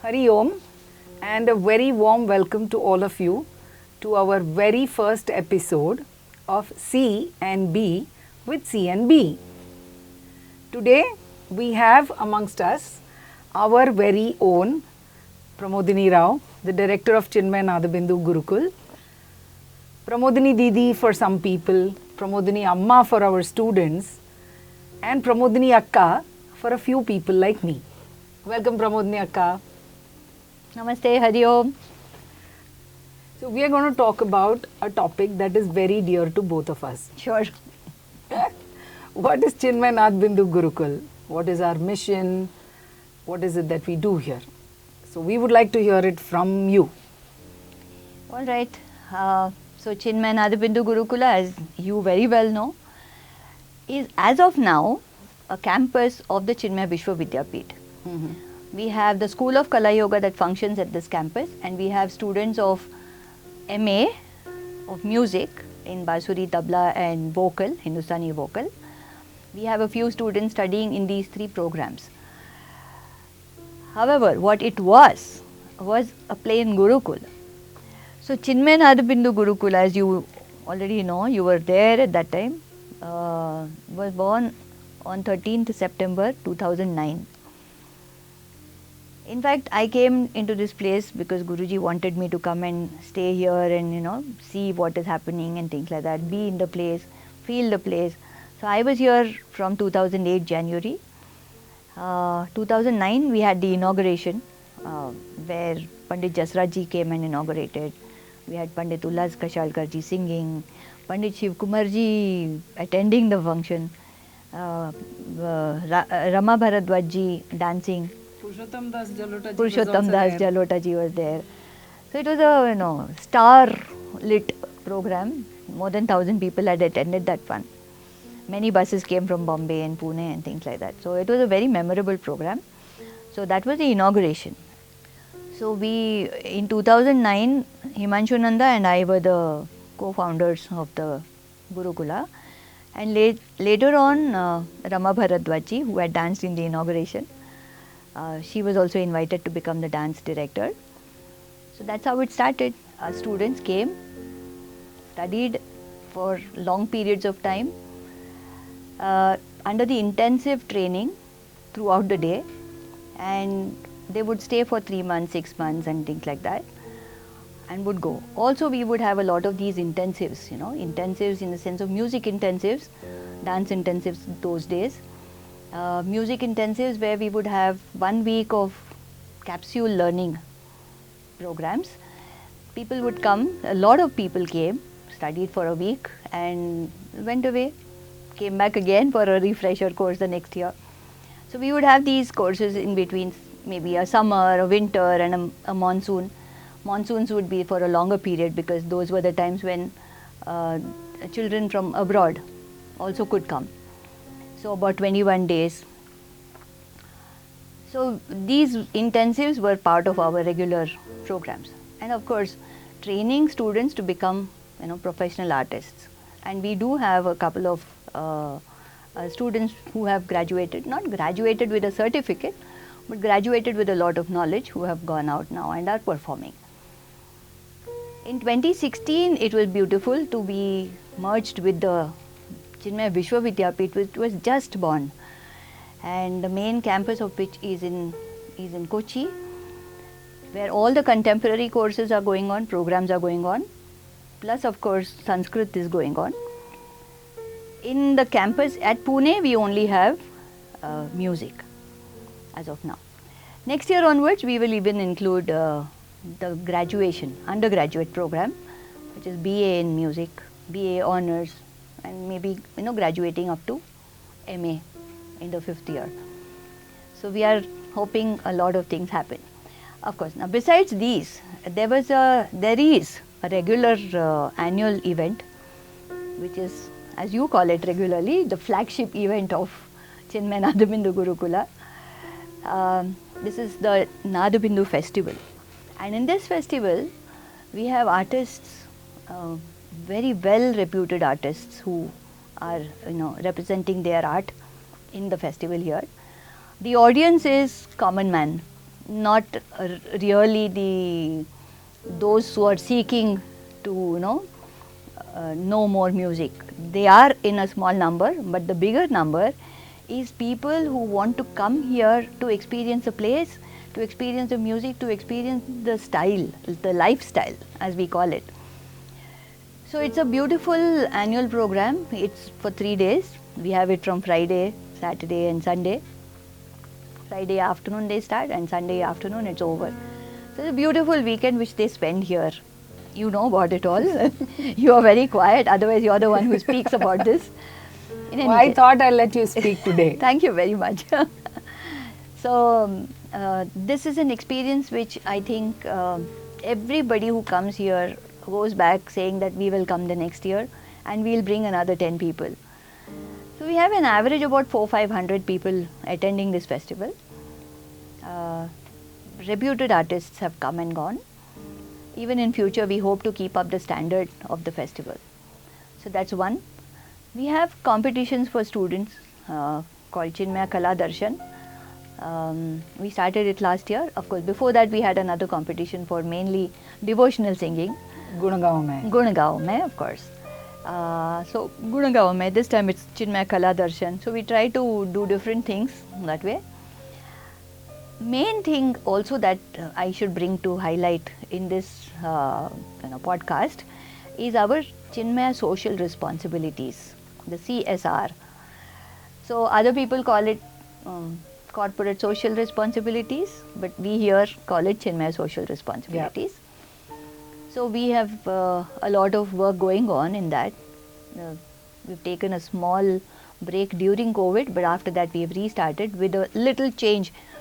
Hari Om, and a very warm welcome to all of you to our very first episode of CNB with CNB. Today we have amongst us our very own Pramodini Rao, the director of Chinmaya Naada Bindu Gurukula, Pramodini Didi for some people, Pramodini Amma for our students, and Pramodini Akka for a few people like me. Welcome Pramodini Akka. Namaste, Hari Om. So we are going to talk about a topic that is very dear to both of us. Sure. What is Chinmaya Naada Bindu Gurukula? What is our mission? What is it that we do here? So we would like to hear it from you. All right. So Chinmaya Naada Bindu Gurukula, as you very well know, is as of now a campus of the Chinmaya Vishwavidyapeeth. We have the School of Kala Yoga that functions at this campus, and we have students of MA of music in Bansuri, Tabla and vocal, Hindustani vocal. We have a few students studying in these three programs. However, what it was a plain Gurukula. So Chinmaya Naada Bindu Gurukula, as you already know, you were there at that time, was born on 13th September 2009. In fact, I came into this place because Guruji wanted me to come and stay here and see what is happening and things like that, be in the place, feel the place. So I was here from 2008 January. 2009 we had the inauguration where Pandit Jasraj ji came and inaugurated. We had Pandit Ullas Kashalkar ji singing, Pandit Shiv Kumar ji attending the function, Rama Bharadwaj ji dancing. Purushottam Das Jalota ji was there. So it was a star lit program. More than 1,000 people had attended that one. Many buses came from Bombay and Pune and things like that. So it was a very memorable program. So that was the inauguration. So we, in 2009, Himanshu Nanda and I were the co-founders of the Gurukula. And later on, Rama Bharadwaj, who had danced in the inauguration, she was also invited to become the dance director. So that's how it started. Our students came, studied for long periods of time, under the intensive training throughout the day, and they would stay for 3 months, 6 months and things like that, and would go. Also we would have a lot of these intensives, intensives in the sense of music intensives, dance intensives those days, music intensives where we would have 1 week of capsule learning programs. People would come, a lot of people came, studied for a week and went away, came back again for a refresher course the next year. So we would have these courses in between, maybe a summer, a winter and a monsoon. Monsoons would be for a longer period because those were the times when children from abroad also could come. So about 21 days. So these intensives were part of our regular programs. And of course, training students to become professional artists. And we do have a couple of students who have graduated, not graduated with a certificate, but graduated with a lot of knowledge, who have gone out now and are performing. In 2016, it was beautiful to be merged with the Chinmaya Vishwavidyapeeth, which was just born, and the main campus of which is in Kochi, where all the contemporary courses are going on, programs are going on, plus of course Sanskrit is going on. In the campus at Pune, we only have music as of now. Next year onwards, we will even include the graduation, undergraduate program, which is BA in music, BA honors, and maybe graduating up to MA in the 5th year. So we are hoping a lot of things happen. Of course, now besides these, there is a regular annual event, which is, as you call it regularly, the flagship event of Chinmaya Naada Bindu Gurukula. This is the Naada Bindu festival, and in this festival we have artists, very well reputed artists who are representing their art in the festival here. The audience is common man, not really those who are seeking to know more music. They are in a small number, but the bigger number is people who want to come here to experience a place, to experience the music, to experience the style, the lifestyle as we call it. So it's a beautiful annual program. It's for 3 days. We have it from Friday, Saturday and Sunday. Friday afternoon they start and Sunday afternoon it's over. So it's a beautiful weekend which they spend here. You know about it all. You are very quiet, otherwise you are the one who speaks about this. I thought I'll let you speak today. Thank you very much. So this is an experience which I think everybody who comes here goes back saying that we will come the next year and we'll bring another 10 people. So we have an average about 400-500 people attending this festival. Reputed artists have come and gone. Even in future we hope to keep up the standard of the festival. So that's one. We have competitions for students called Chinmaya Kala Darshan. We started it last year. Of course, before that we had another competition for mainly devotional singing. Gunagaon mein. Gunagaon mein, of course. So Gunagaon mein, this time it's Chinmaya Kala Darshan. So we try to do different things that way. Main thing also that I should bring to highlight in this podcast is our Chinmaya social responsibilities, the CSR. So other people call it corporate social responsibilities, but we here call it Chinmaya social responsibilities. Yeah. So we have a lot of work going on in that. We've taken a small break during COVID, but after that we have restarted with a little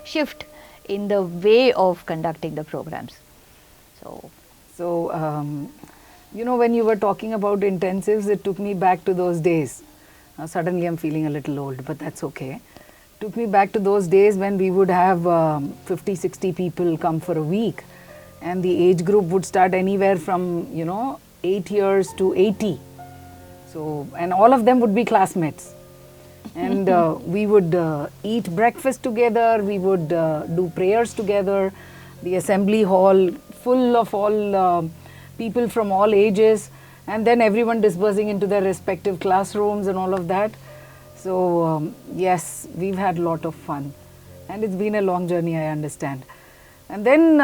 shift in the way of conducting the programs. So when you were talking about intensives, it took me back to those days. Suddenly I'm feeling a little old, but that's okay. Took me back to those days when we would have 50-60 people come for a week, and the age group would start anywhere from 8 years to 80. So, and all of them would be classmates. And we would eat breakfast together, we would do prayers together, the assembly hall full of all people from all ages, and then everyone dispersing into their respective classrooms and all of that. So yes, we've had a lot of fun, and it's been a long journey, I understand. And then,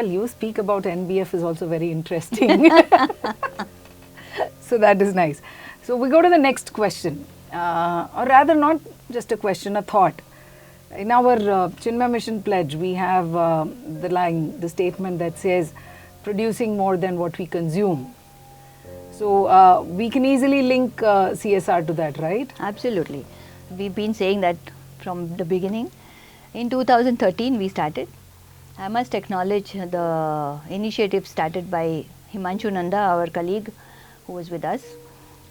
you speak about NBF is also very interesting. So that is nice. So we go to the next question. Or rather not just a question, a thought. In our Chinmaya Mission pledge, we have the statement that says, producing more than what we consume. So we can easily link CSR to that, right? Absolutely. We've been saying that from the beginning. In 2013 we started. I must acknowledge the initiative started by Himanshu Nanda, our colleague who was with us.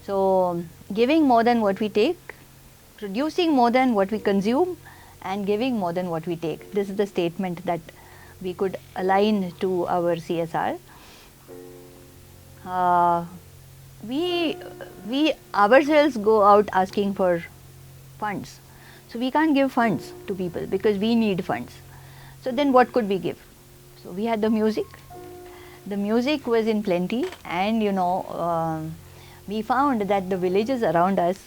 So, giving more than what we take, producing more than what we consume, and giving more than what we take. This is the statement that we could align to our CSR. We ourselves go out asking for funds. So, we can't give funds to people because we need funds. So, then what could we give? So, we had the music. The music was in plenty, and we found that the villages around us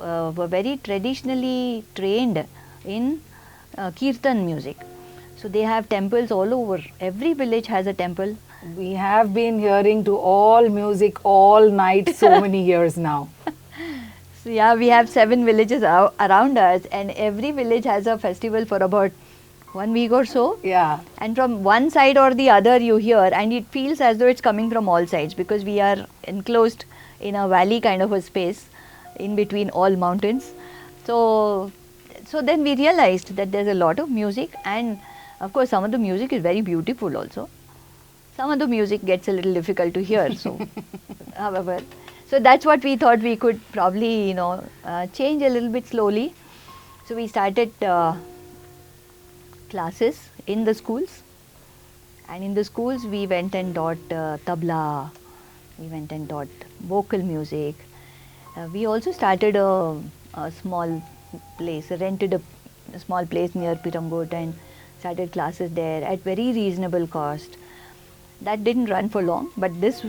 were very traditionally trained in Kirtan music. So they have temples all over. Every village has a temple. We have been hearing to all music all night so many years now. So yeah, we have 7 villages around us, and every village has a festival for about 1 week or so. Yeah. And from one side or the other you hear, and it feels as though it's coming from all sides because we are enclosed in a valley kind of a space in between all mountains. So then we realized that there's a lot of music, and of course some of the music is very beautiful also. Some of the music gets a little difficult to hear. So, however, so that's what we thought we could probably change a little bit slowly. So we started classes in the schools, and in the schools we went and taught tabla. We went and taught vocal music. We also started a small place, rented a small place near Piramgut, and started classes there at very reasonable cost. That didn't run for long, but this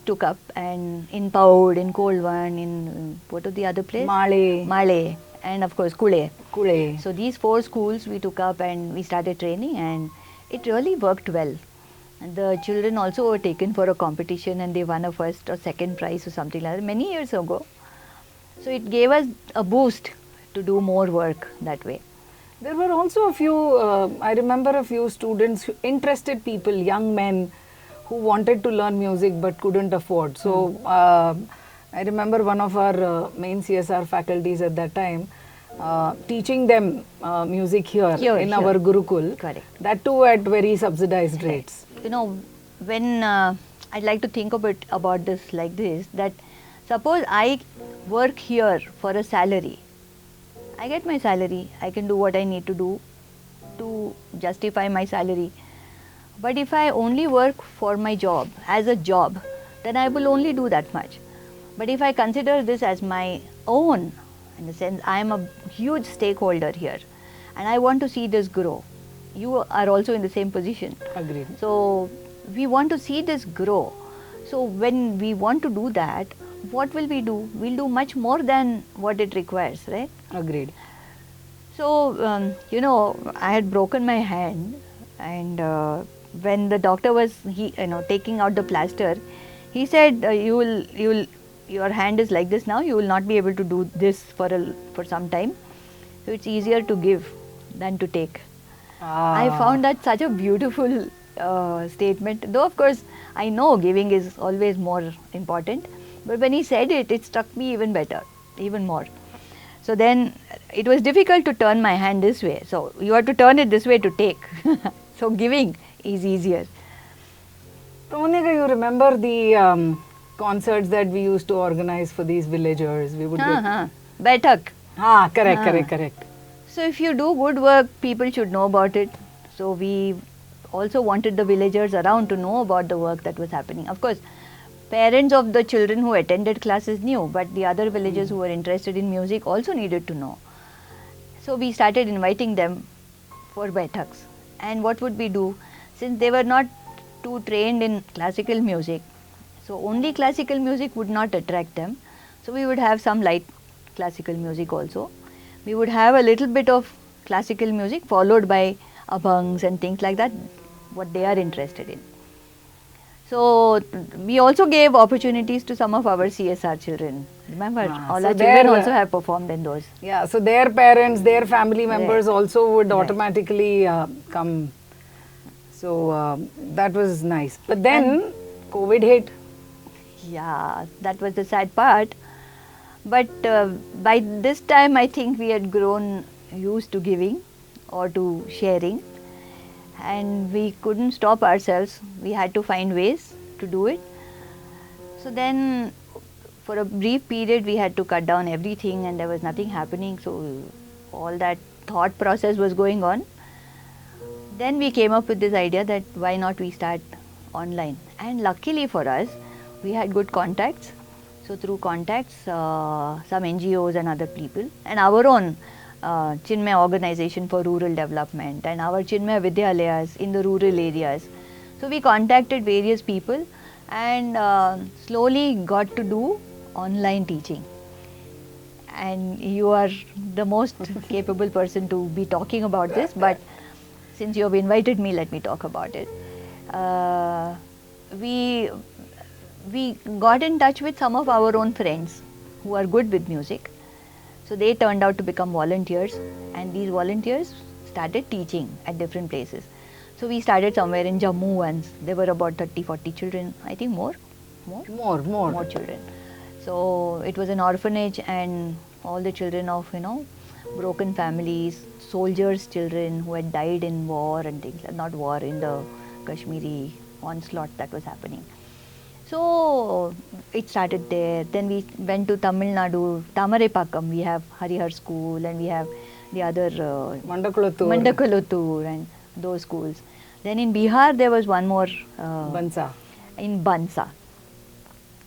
took up, and in Paud, in Kolvan, in what was the other place? Male, and of course Kule. So these 4 schools we took up and we started training, and it really worked well. And the children also were taken for a competition and they won a first or second prize or something like that many years ago. So it gave us a boost to do more work that way. There were also a few, I remember a few students, interested people, young men who wanted to learn music but couldn't afford. So I remember one of our main CSR faculties at that time teaching them music here in our Gurukul. Correct. That too at very subsidized rates. You know, when I'd like to think about this like this, that suppose I work here for a salary. I get my salary, I can do what I need to do to justify my salary. But if I only work for my job, as a job, then I will only do that much. But if I consider this as my own, in the sense I am a huge stakeholder here and I want to see this grow. You are also in the same position. Agreed. So we want to see this grow. So when we want to do that, what will we do? We'll do much more than what it requires, right? Agreed. So, you know, I had broken my hand, and when the doctor was taking out the plaster, he said, your hand is like this now, you will not be able to do this for some time. So it's easier to give than to take. I found that such a beautiful statement. Though of course I know giving is always more important, but when he said it, it struck me even better, even more. So then it was difficult to turn my hand this way. So you have to turn it this way to take. So giving is easier. Pramodini, you remember the concerts that we used to organize for these villagers? We would Baitak. Correct. So if you do good work, people should know about it. So we also wanted the villagers around to know about the work that was happening. Of course, parents of the children who attended classes knew, but the other villagers who were interested in music also needed to know. So we started inviting them for baithaks. And what would we do? Since they were not too trained in classical music, so only classical music would not attract them. So we would have some light classical music also. We would have a little bit of classical music followed by abhangs and things like that, what they are interested in. So we also gave opportunities to some of our CSR children. Remember, all so our children also have performed in those. Yeah, so their parents, their family members also would automatically come. So that was nice. But then COVID hit. Yeah, that was the sad part. But by this time, I think we had grown used to giving or to sharing. And we couldn't stop ourselves. We had to find ways to do it. So then for a brief period we had to cut down everything and there was nothing happening. So all that thought process was going on. Then we came up with this idea that why not we start online. And luckily for us, we had good contacts. So through contacts, some NGOs and other people and our own Chinmaya organization for rural development and our Chinmaya Vidyalayas in the rural areas. So we contacted various people and slowly got to do online teaching. And you are the most capable person to be talking about this, but since you have invited me, let me talk about it. We got in touch with some of our own friends who are good with music. So they turned out to become volunteers and these volunteers started teaching at different places. So we started somewhere in Jammu once. There were about 30-40 children, I think more children. So it was an orphanage and all the children of, broken families, soldiers' children who had died in war and things, not war, in the Kashmiri onslaught that was happening. So it started there. Then we went to Tamil Nadu, Tamarepakkam. We have Harihar School and we have the other Mandakulatur and those schools. Then in Bihar there was one more in Bansa.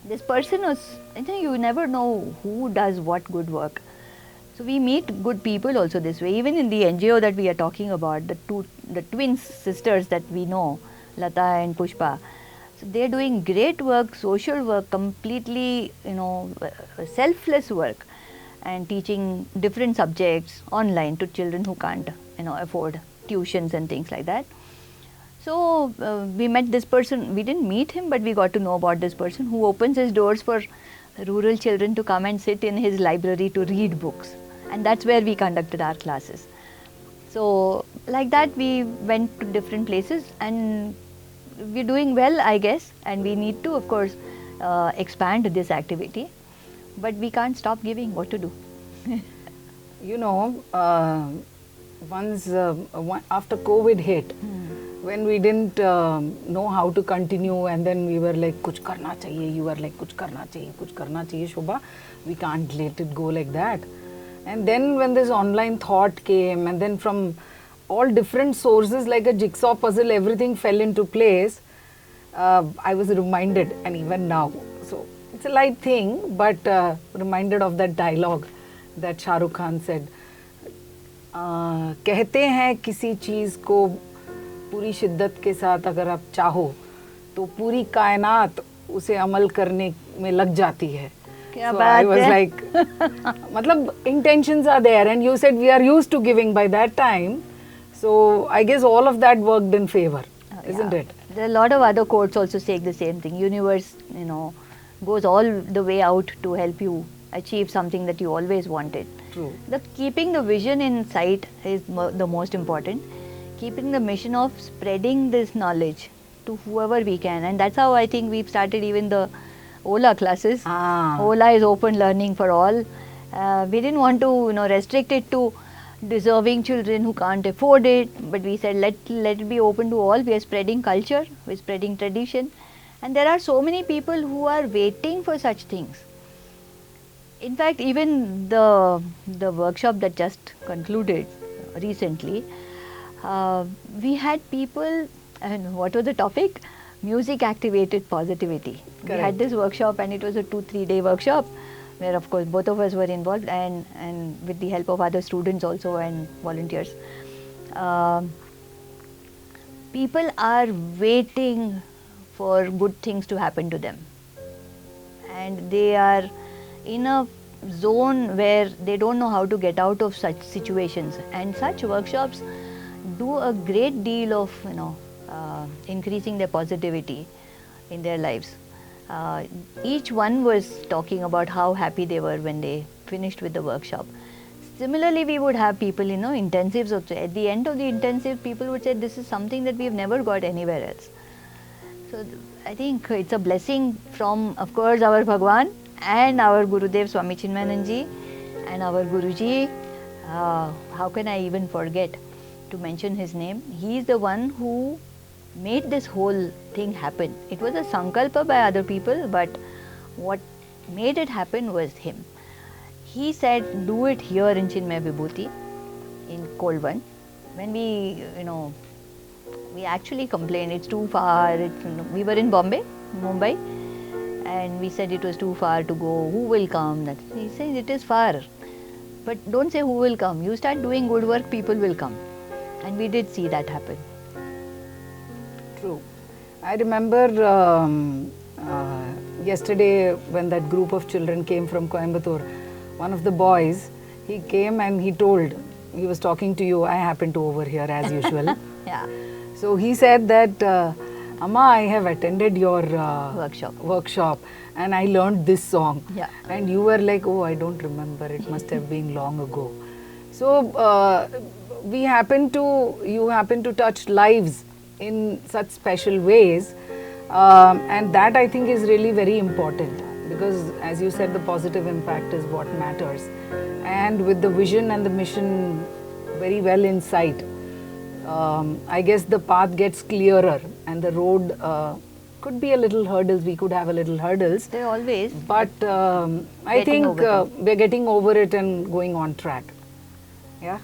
This person was, you never know who does what good work. So we meet good people also this way. Even in the NGO that we are talking about, the twin sisters that we know, Lata and Pushpa, so they are doing great work, social work, completely, selfless work, and teaching different subjects online to children who can't, afford tuitions and things like that. So we met this person. We didn't meet him, but we got to know about this person who opens his doors for rural children to come and sit in his library to read books, and that's where we conducted our classes. So like that we went to different places, and we're doing well, I guess, and we need to, of course, expand this activity, but we can't stop giving. What to do? You know, after COVID hit, when we didn't know how to continue, and then we were like, kuch karna chahiye, you were like, kuch karna chahiye, Shobha, we can't let it go like that. And then when this online thought came, and then from all different sources, like a jigsaw puzzle, everything fell into place, I was reminded, and even now. So it's a light thing, but reminded of that dialogue that Shah Rukh Khan said, कहते हैं किसी चीज़ को पूरी शिद्दत के साथ अगर आप चाहो तो पूरी कायनात उसे अमल करने में लग जाती है. क्या So बात I was है. like, मतलब intentions are there, and you said we are used to giving by that time. So I guess all of that worked in favor, isn't Yeah. it? There are a lot of other quotes also saying the same thing. Universe, goes all the way out to help you achieve something that you always wanted. True. Keeping the vision in sight is the most important. Keeping the mission of spreading this knowledge to whoever we can, and that's how I think we've started even the Ola classes. Ola is open learning for all. We didn't want to restrict it to deserving children who can't afford it, but we said let it be open to all. We are spreading culture, we are spreading tradition, and there are so many people who are waiting for such things. In fact, even the workshop that just concluded recently, we had people, and what was the topic? Music activated positivity. We had Correct. this workshop, and it was a 2-3 day workshop where of course both of us were involved, and with the help of other students also and volunteers. People are waiting for good things to happen to them, and they are in a zone where they don't know how to get out of such situations, and such workshops do a great deal of increasing their positivity in their lives. Each one was talking about how happy they were when they finished with the workshop. Similarly, we would have people, intensives also. At the end of the intensive, people would say, this is something that we've never got anywhere else. So I think it's a blessing from, of course, our Bhagwan and our Gurudev Swami Chinmayananji and our Guruji. How can I even forget to mention his name? He is the one who made this whole thing happen. It was a sankalpa by other people, but what made it happen was him. He said, do it here in Chinmaya Vibhuti, in Kolvan. When we actually complained, it's too far. We were in Mumbai, and we said it was too far to go. Who will come? He said, it is far. But don't say who will come. You start doing good work, people will come. And we did see that happen. True. I remember yesterday when that group of children came from Coimbatore, one of the boys, he came and he was talking to you, I happened to overhear as usual. Yeah. So he said that, Amma, I have attended your workshop and I learned this song. Yeah. And you were like, oh, I don't remember, it must have been long ago. So you happen to touch lives in such special ways, and that I think is really very important, because as you said, the positive impact is what matters, and with the vision and the mission very well in sight, I guess the path gets clearer, and the road could be a little hurdles, we could have a little hurdles. There always. But I think we're getting over it and going on track. Yeah?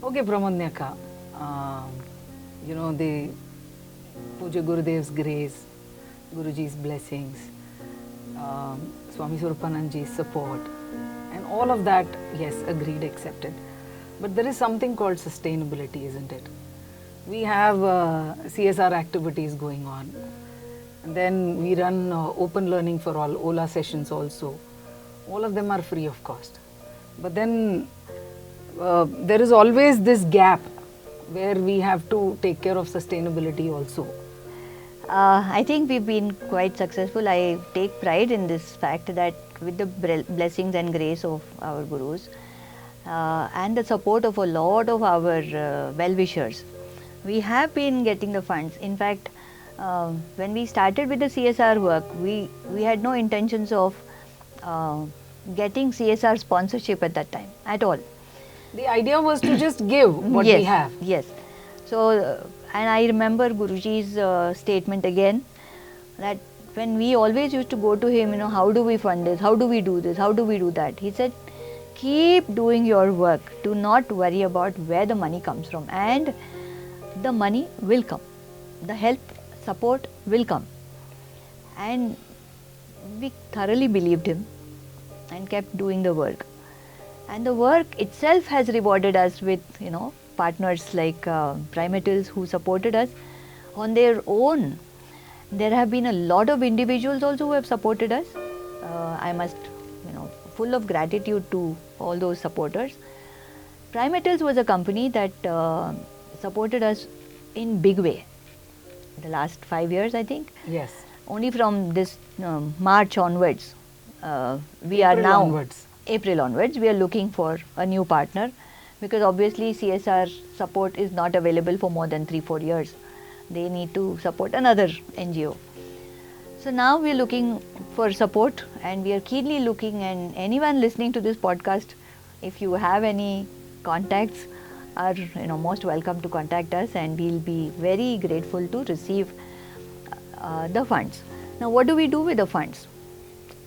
Okay, Pramodini Akka. The Puja Gurudev's grace, Guruji's blessings, Swami Surupananji's support, and all of that, yes, agreed, accepted. But there is something called sustainability, isn't it? We have CSR activities going on. And then we run open learning for all, OLA sessions also. All of them are free of cost. But then there is always this gap where we have to take care of sustainability also. I think we've been quite successful. I take pride in this fact that with the blessings and grace of our gurus and the support of a lot of our well-wishers, we have been getting the funds. In fact, when we started with the CSR work, we had no intentions of getting CSR sponsorship at that time at all. The idea was to just give what yes, we have. Yes. So, and I remember Guruji's statement again, that when we always used to go to him, how do we fund this, how do we do this, how do we do that? He said, keep doing your work, do not worry about where the money comes from, and the money will come, the help, support will come. And we thoroughly believed him and kept doing the work. And the work itself has rewarded us with, partners like Primatals who supported us on their own. There have been a lot of individuals also who have supported us. I must, full of gratitude to all those supporters. Primatals was a company that supported us in big way. The last 5 years, I think. Yes. Only from this March onwards, April onwards, we are looking for a new partner, because obviously CSR support is not available for more than 3-4 years. They need to support another NGO. So now we are looking for support, and we are keenly looking, and anyone listening to this podcast, if you have any contacts, are most welcome to contact us, and we'll be very grateful to receive the funds. Now, what do we do with the funds?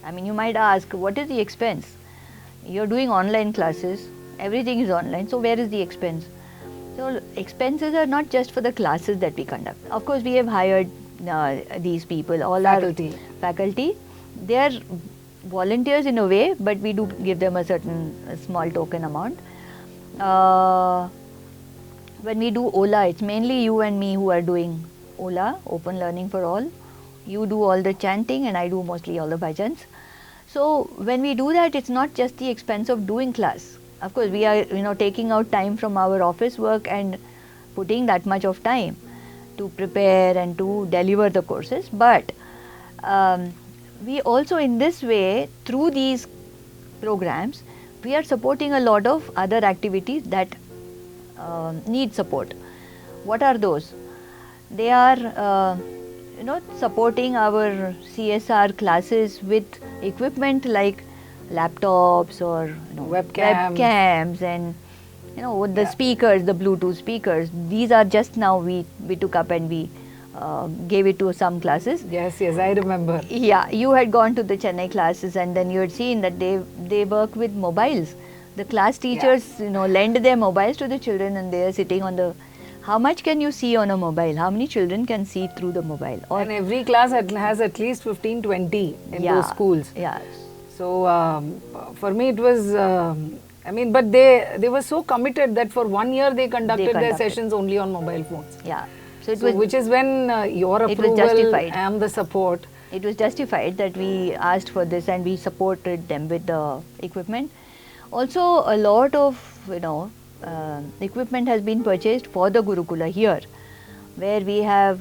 I mean, you might ask, what is the expense? You're doing online classes, everything is online, so where is the expense? So expenses are not just for the classes that we conduct. Of course, we have hired these people, all faculty. Faculty. They are volunteers in a way, but we do give them a certain small token amount. When we do OLA, it's mainly you and me who are doing OLA, Open Learning for All. You do all the chanting and I do mostly all the bhajans. So when we do that, it's not just the expense of doing class. Of course, we are taking out time from our office work and putting that much of time to prepare and to deliver the courses. But we also, in this way, through these programs, we are supporting a lot of other activities that need support. What are those? They are supporting our CSR classes with equipment like laptops or webcams and the speakers, the Bluetooth speakers. These are just now we took up and we gave it to some classes. Yes, I remember. Yeah, you had gone to the Chennai classes, and then you had seen that they work with mobiles. The class teachers lend their mobiles to the children, and they are sitting on the. How much can you see on a mobile? How many children can see through the mobile? And every class has at least 15-20 in those schools. Yeah. So for me it was, but they were so committed that for 1 year they conducted their sessions only on mobile phones. Yeah. So which is when your approval and the support. It was justified that we asked for this and we supported them with the equipment. Also, a lot of equipment has been purchased for the Gurukula here, where we have,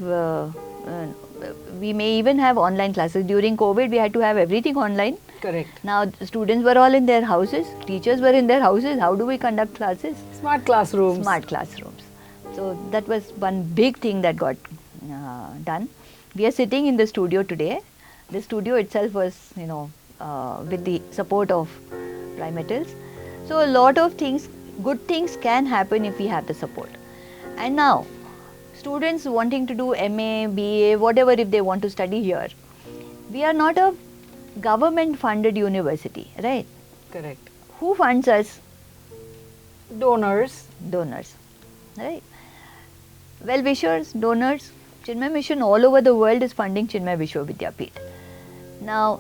we may even have online classes. During COVID, we had to have everything online. Correct. Now, students were all in their houses, teachers were in their houses. How do we conduct classes? Smart classrooms. Smart classrooms. So, that was one big thing that got done. We are sitting in the studio today. The studio itself was, with the support of Primatals. So, a lot of things, good things can happen if we have the support. And now, students wanting to do MA, BA, whatever, if they want to study here, we are not a government funded university, right? Correct. Who funds us? Donors. Donors, right? Well-wishers, donors. Chinmaya Mission all over the world is funding Chinmaya Vishwa Vidyapeeth. Now,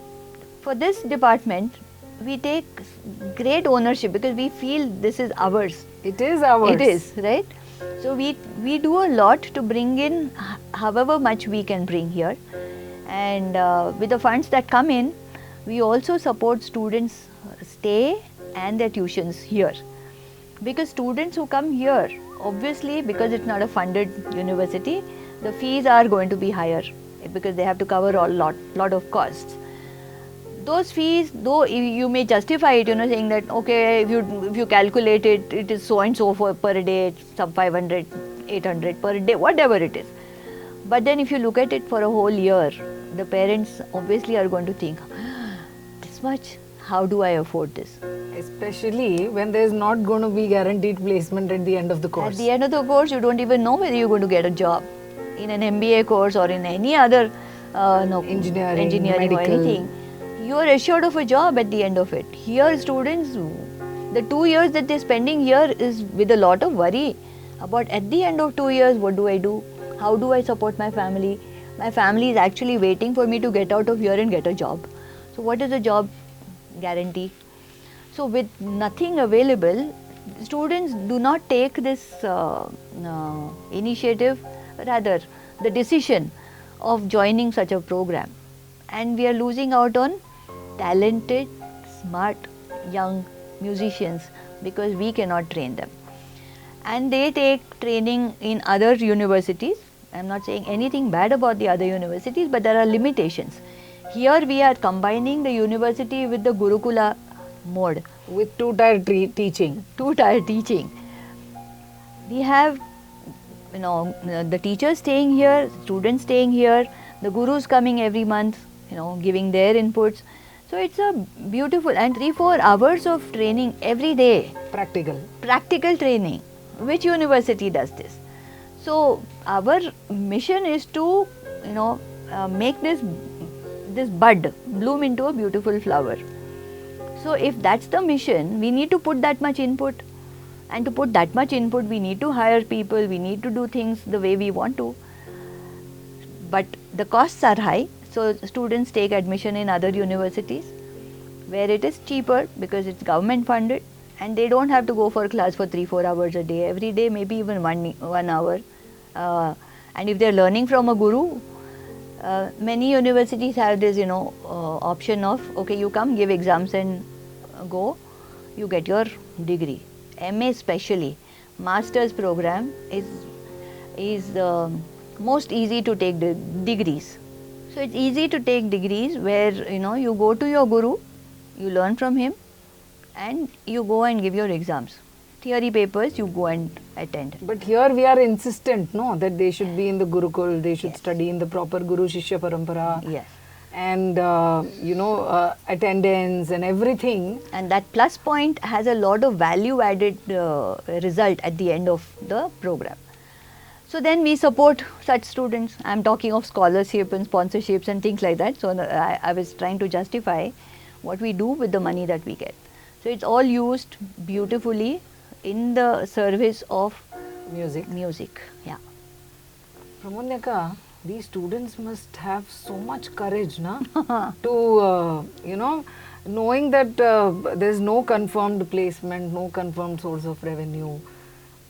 for this department, we take great ownership because we feel this is ours. It is ours. It is, right? So we do a lot to bring in however much we can bring here, and with the funds that come in, we also support students stay and their tuitions here, because students who come here, obviously because it's not a funded university, the fees are going to be higher because they have to cover a lot of costs. Those fees, though you may justify it, saying that okay, if you calculate it, it is so and so for per day, some 500, 800 per day, whatever it is. But then if you look at it for a whole year, the parents obviously are going to think, this much, how do I afford this? Especially when there is not going to be guaranteed placement at the end of the course. At the end of the course, you don't even know whether you're going to get a job in an MBA course or in any other engineering medical, or anything. You are assured of a job at the end of it. Here, students, the 2 years that they're spending here is with a lot of worry about at the end of 2 years, what do I do? How do I support my family? My family is actually waiting for me to get out of here and get a job. So what is the job guarantee? So with nothing available, students do not take this initiative, rather the decision of joining such a program. And we are losing out on talented, smart, young musicians because we cannot train them. And they take training in other universities. I am not saying anything bad about the other universities, but there are limitations. Here we are combining the university with the Gurukula mode. With two-tier teaching. Two-tier teaching. We have, the teachers staying here, students staying here, the gurus coming every month, giving their inputs. So it's a beautiful, and 3-4 hours of training every day. Practical training. Which university does this? So our mission is to, make this bud bloom into a beautiful flower. So if that's the mission, we need to put that much input. And to put that much input, we need to hire people, we need to do things the way we want to. But the costs are high, so students take admission in other universities where it is cheaper because it's government funded, and they don't have to go for class for 3-4 hours a day. Every day, maybe even 1 hour. And if they're learning from a guru, many universities have this, option of, okay, you come, give exams and go, you get your degree. MA especially, master's program is most easy to take degrees. So it's easy to take degrees where, you go to your guru, you learn from him, and you go and give your exams. Theory papers, you go and attend. But here we are insistent, that they should be in the Gurukul, they should study in the proper Guru Shishya Parampara. Yes. And, attendance and everything. And that plus point has a lot of value added result at the end of the program. So then we support such students. I am talking of scholarship and sponsorships and things like that. So I was trying to justify what we do with the money that we get. So it's all used beautifully in the service of music. Yeah. Pramodini, these students must have so much courage, to, knowing that there's no confirmed placement, no confirmed source of revenue,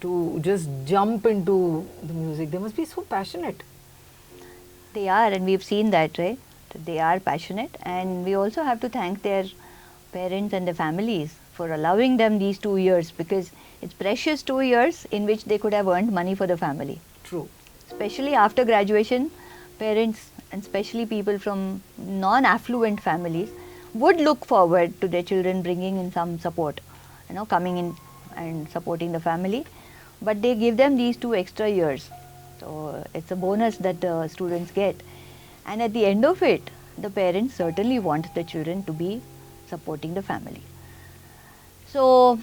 to just jump into the music. They must be so passionate. They are, and we've seen that, right? They are passionate, and we also have to thank their parents and their families for allowing them these 2 years, because it's precious 2 years in which they could have earned money for the family. True. Especially after graduation, parents and especially people from non-affluent families would look forward to their children bringing in some support, coming in and supporting the family. But they give them these 2 extra years. So it's a bonus that the students get. And at the end of it, the parents certainly want the children to be supporting the family. So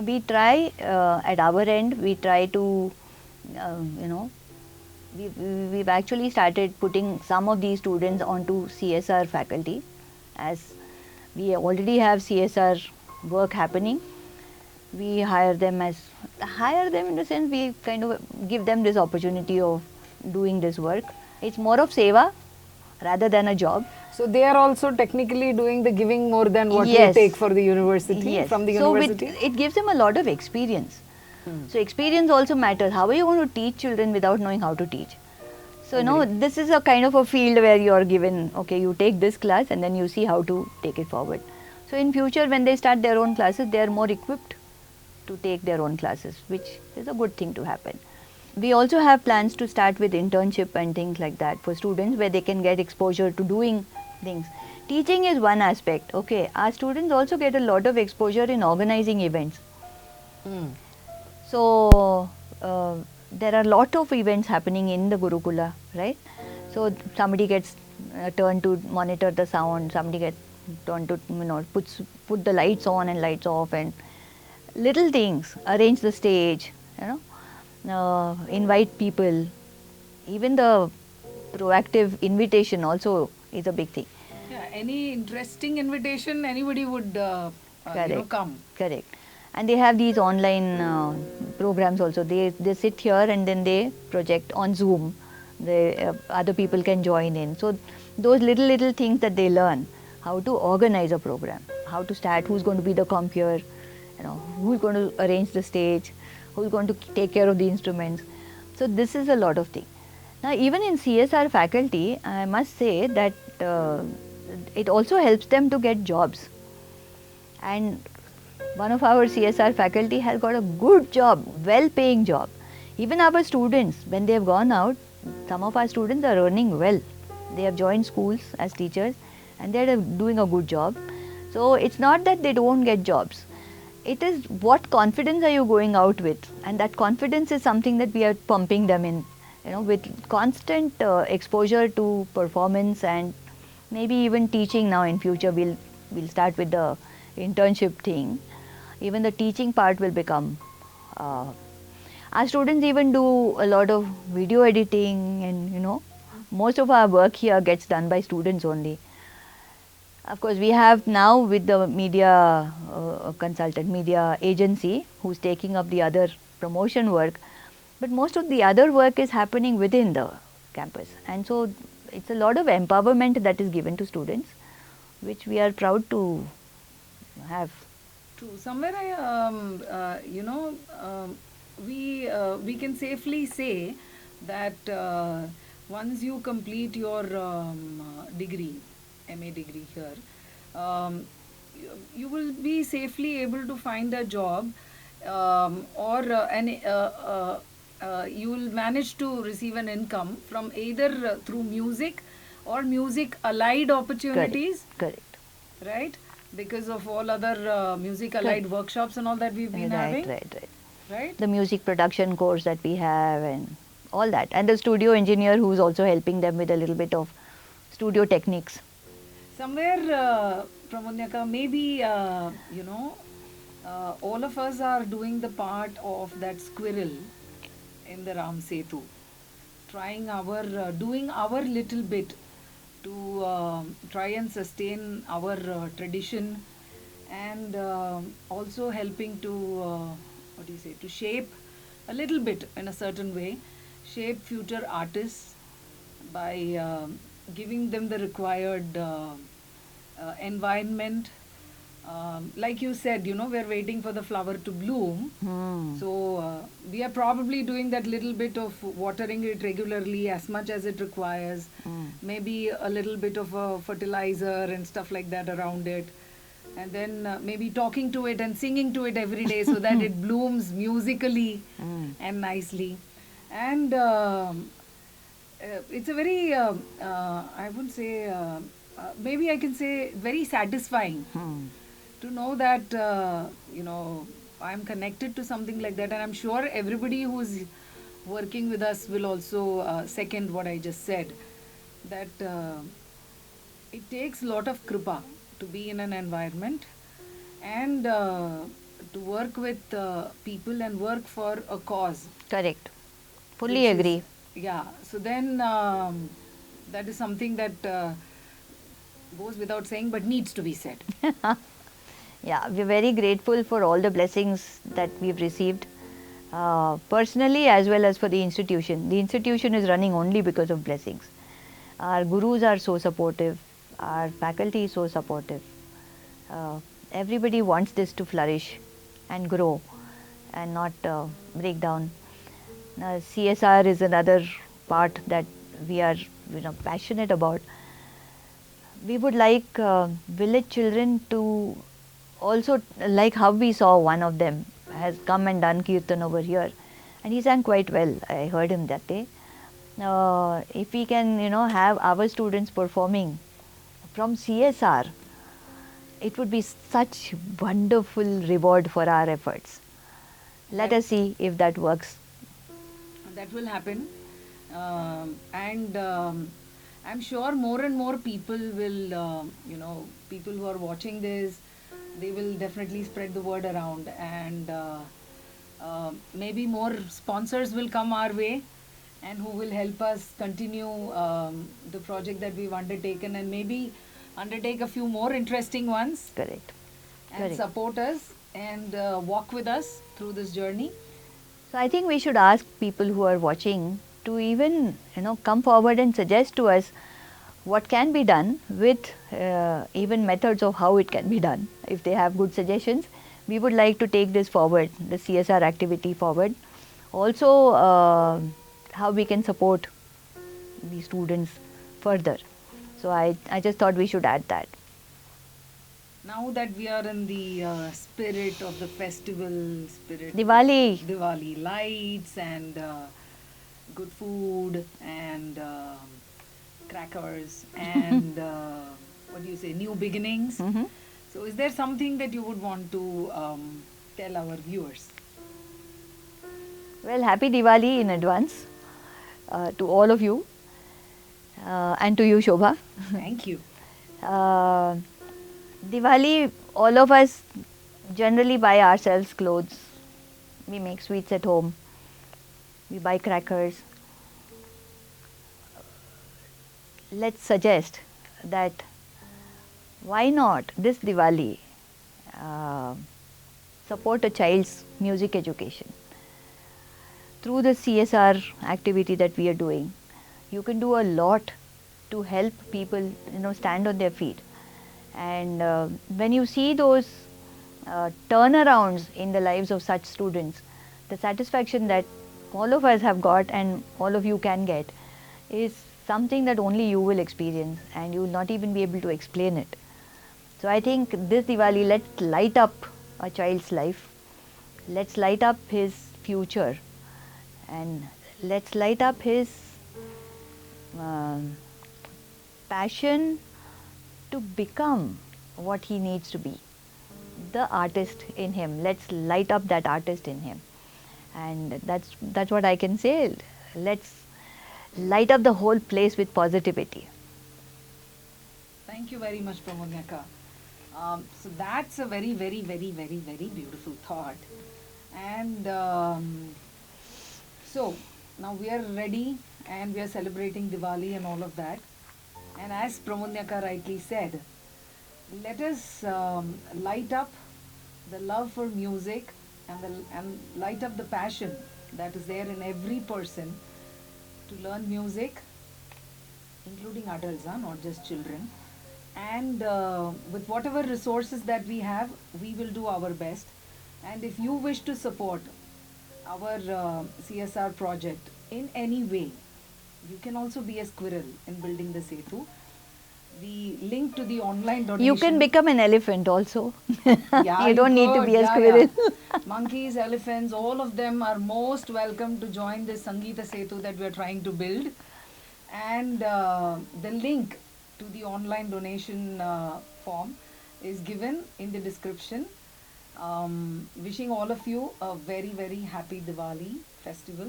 we try at our end, we try to, we've actually started putting some of these students onto CSR faculty, as we already have CSR work happening. We hire them in the sense we kind of give them this opportunity of doing this work. It's more of seva rather than a job. So they are also technically doing the giving more than what Yes. we take for the university, Yes. from the So university. it gives them a lot of experience. So experience also matters. How are you going to teach children without knowing how to teach? So this is a kind of a field where you are given, okay, you take this class and then you see how to take it forward. So in future when they start their own classes, they are more equipped to take their own classes, which is a good thing to happen. We also have plans to start with internship and things like that for students, where they can get exposure to doing things. Teaching is one aspect, okay. Our students also get a lot of exposure in organizing events. So there are a lot of events happening in the Gurukula, right? So somebody gets turned to monitor the sound, somebody gets turned to put the lights on and lights off, and little things, arrange the stage, invite people. Even the proactive invitation also is a big thing. Yeah, any interesting invitation, anybody would come. Correct. And they have these online programs also. They sit here and then they project on Zoom. Other people can join in. So those little things that they learn, how to organize a program, how to start, who's going to be the compeer, who's going to arrange the stage, who's going to take care of the instruments. So this is a lot of things. Now even in CSR faculty, I must say that it also helps them to get jobs. And one of our CSR faculty has got a good job, well-paying job. Even our students, when they have gone out, some of our students are earning well. They have joined schools as teachers and they are doing a good job. So it's not that they don't get jobs. It is what confidence are you going out with, and that confidence is something that we are pumping them in, with constant exposure to performance, and maybe even teaching now in future. We'll start with the internship thing. Even the teaching part will become. Our students even do a lot of video editing, and most of our work here gets done by students only. Of course, we have now with the media consultant, media agency, who's taking up the other promotion work, but most of the other work is happening within the campus, and so it's a lot of empowerment that is given to students, which we are proud to have. True. Somewhere we can safely say that once you complete your degree, MA degree here, you will be safely able to find a job, or you will manage to receive an income from either through music or music allied opportunities. Correct. Right? Because of all other music allied workshops and all that we've been having. Right. The music production course that we have and all that. And the studio engineer who's also helping them with a little bit of studio techniques. Somewhere, Pramodini, maybe, all of us are doing the part of that squirrel in the Ram Setu, doing our little bit to try and sustain our tradition, and also helping to, to shape a little bit in a certain way, shape future artists by giving them the required environment. Like you said, we're waiting for the flower to bloom. So we are probably doing that little bit of watering it regularly as much as it requires. Maybe a little bit of fertilizer and stuff like that around it. And then maybe talking to it and singing to it every day so that it blooms musically and nicely. And it's a very, I wouldn't say, maybe I can say very satisfying to know that, I'm connected to something like that. And I'm sure everybody who's working with us will also second what I just said, that it takes a lot of kripa to be in an environment and to work with people and work for a cause. Correct. Fully agree. So then that is something that goes without saying but needs to be said. Yeah, we're very grateful for all the blessings that we've received, personally as well as for the institution. The institution is running only because of blessings. Our gurus are so supportive. Our faculty is so supportive. Everybody wants this to flourish and grow and not break down. CSR is another part that we are passionate about. We would like village children to also, like how we saw one of them has come and done kirtan over here, and he sang quite well. I heard him that day. If we can have our students performing from CSR, it would be such wonderful reward for our efforts. Let us see if that works. That will happen. And I'm sure more and more people will, people who are watching this, they will definitely spread the word around, and maybe more sponsors will come our way and who will help us continue the project that we've undertaken, and maybe undertake a few more interesting ones. Correct. And Correct. support us and walk with us through this journey. So I think we should ask people who are watching to even come forward and suggest to us what can be done with even methods of how it can be done. If they have good suggestions, we would like to take this forward, the CSR activity forward. Also, how we can support the students further. So I just thought we should add that. Now that we are in the spirit of the festival, Diwali lights and good food and crackers and what do you say, new beginnings. Mm-hmm. So is there something that you would want to tell our viewers? Well, happy Diwali in advance to all of you and to you, Shobha. Thank you. Diwali, all of us generally buy ourselves clothes. We make sweets at home. We buy crackers. Let's suggest that why not this Diwali support a child's music education through the CSR activity that we are doing. You can do a lot to help people stand on their feet. And when you see those turnarounds in the lives of such students, the satisfaction that all of us have got and all of you can get is something that only you will experience, and you will not even be able to explain it. So I think this Diwali, let's light up a child's life, let's light up his future, and let's light up his passion to become what he needs to be, the artist in him. Let's light up that artist in him, and that's what I can say. Let's light up the whole place with positivity. Thank you very much, Pramodini Akka. So that's a very, very, very, very, very beautiful thought. And so now we are ready and we are celebrating Diwali and all of that. And as Pramodini Akka rightly said, let us light up the love for music and light up the passion that is there in every person to learn music, including adults, not just children. And with whatever resources that we have, we will do our best. And if you wish to support our CSR project in any way, you can also be a squirrel in building the Setu. The link to the online donation. You can become an elephant also. Yeah, you don't need to be a squirrel. Yeah. Monkeys, elephants, all of them are most welcome to join this Sangeeta Setu that we are trying to build. And the link to the online donation form is given in the description. Wishing all of you a very, very happy Diwali festival.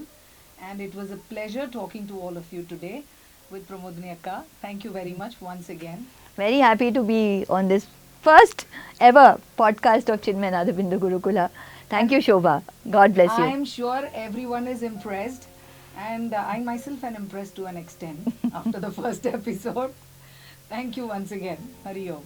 And it was a pleasure talking to all of you today with Pramodini Akka. Thank you very much once again. Very happy to be on this first ever podcast of Chinmaya Naada Bindu Gurukula. Thank you, Shobha. God bless you. I am sure everyone is impressed, and I myself am impressed to an extent after the first episode. Thank you once again. Hari Om.